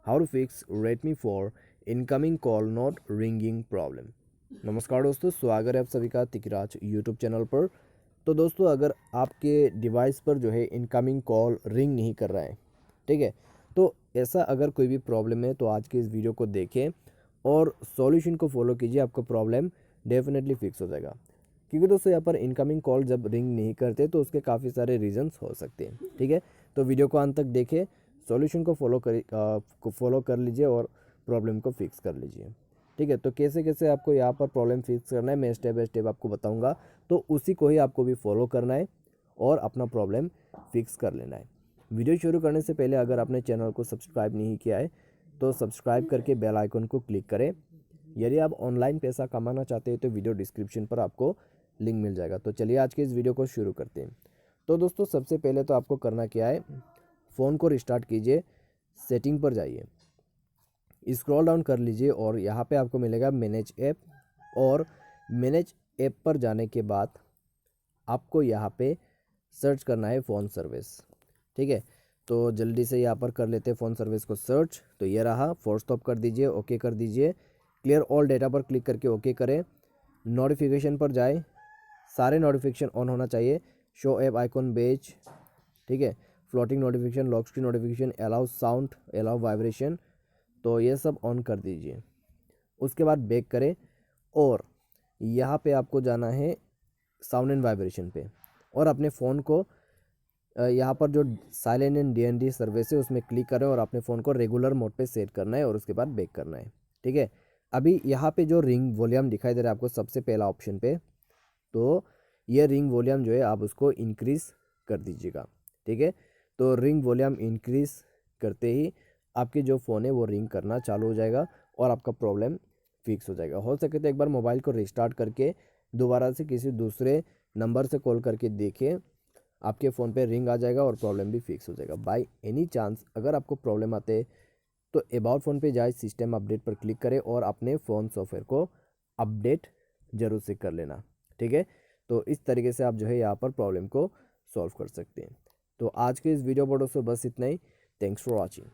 How to fix Redmi 4 incoming call not ringing problem. नमस्कार दोस्तों, स्वागत है आप सभी का तिकराज यूट्यूब चैनल पर। तो दोस्तों, अगर आपके डिवाइस पर जो है इनकमिंग कॉल रिंग नहीं कर रहा है, ठीक है, तो ऐसा अगर कोई भी प्रॉब्लम है तो आज के इस वीडियो को देखें और सॉल्यूशन को फॉलो कीजिए, आपका प्रॉब्लम डेफिनेटली फिक्स हो जाएगा। क्योंकि दोस्तों यहाँ पर इनकमिंग कॉल जब रिंग नहीं करते तो उसके काफ़ी सारे रीजंस हो सकते हैं, ठीक है। तो वीडियो को अंत तक देखें, सॉल्यूशन को फॉलो कर लीजिए और प्रॉब्लम को फिक्स कर लीजिए, ठीक है। तो कैसे कैसे आपको यहाँ पर प्रॉब्लम फिक्स करना है मैं स्टेप बाय स्टेप आपको बताऊंगा, तो उसी को ही आपको भी फॉलो करना है और अपना प्रॉब्लम फिक्स कर लेना है। वीडियो शुरू करने से पहले अगर आपने चैनल को सब्सक्राइब नहीं किया है तो सब्सक्राइब करके बेल आइकन को क्लिक करें। यदि आप ऑनलाइन पैसा कमाना चाहते हैं तो वीडियो डिस्क्रिप्शन पर आपको लिंक मिल जाएगा। तो चलिए आज के इस वीडियो को शुरू करते हैं। तो दोस्तों, सबसे पहले तो आपको करना क्या है, फ़ोन को रिस्टार्ट कीजिए, सेटिंग पर जाइए, स्क्रॉल डाउन कर लीजिए और यहाँ पे आपको मिलेगा मैनेज ऐप। और मैनेज ऐप पर जाने के बाद आपको यहाँ पे सर्च करना है फ़ोन सर्विस, ठीक है। तो जल्दी से यहाँ पर कर लेते हैं फ़ोन सर्विस को सर्च। तो ये रहा, फोर्स स्टॉप कर दीजिए, ओके कर दीजिए, क्लियर ऑल डेटा पर क्लिक करके ओके करें। नोटिफिकेशन पर जाए, सारे नोटिफिकेशन ऑन होना चाहिए, शो ऐप आइकॉन बेज, ठीक है, floating notification, lock screen notification, allow sound, allow vibration, तो ये सब ऑन कर दीजिए। उसके बाद बैक करें और यहाँ पे आपको जाना है साउंड एंड वाइब्रेशन पे और अपने फ़ोन को यहाँ पर जो साइलेंट एंड DND सर्विस है उसमें क्लिक करें और अपने फ़ोन को रेगुलर मोड पे सेट करना है और उसके बाद बैक करना है, ठीक है। अभी यहाँ पे जो रिंग वॉल्यूम दिखाई दे रहा है आपको सबसे पहला ऑप्शन पे, तो ये रिंग वॉल्यूम जो है आप उसको इंक्रीज़ कर दीजिएगा, ठीक है। तो रिंग वॉल्यूम इंक्रीज़ करते ही आपके जो फ़ोन है वो रिंग करना चालू हो जाएगा और आपका प्रॉब्लम फिक्स हो जाएगा। हो सके तो एक बार मोबाइल को रिस्टार्ट करके दोबारा से किसी दूसरे नंबर से कॉल करके देखिए, आपके फ़ोन पे रिंग आ जाएगा और प्रॉब्लम भी फिक्स हो जाएगा। बाय एनी चांस अगर आपको प्रॉब्लम आते तो अबाउट फ़ोन पे जाए, सिस्टम अपडेट पर क्लिक करें और अपने फ़ोन सॉफ्टवेयर को अपडेट ज़रूर से कर लेना, ठीक है। तो इस तरीके से आप जो है यहाँ पर प्रॉब्लम को सॉल्व कर सकते हैं। तो आज के इस वीडियो पर दोस्तों बस इतना ही। Thanks for watching.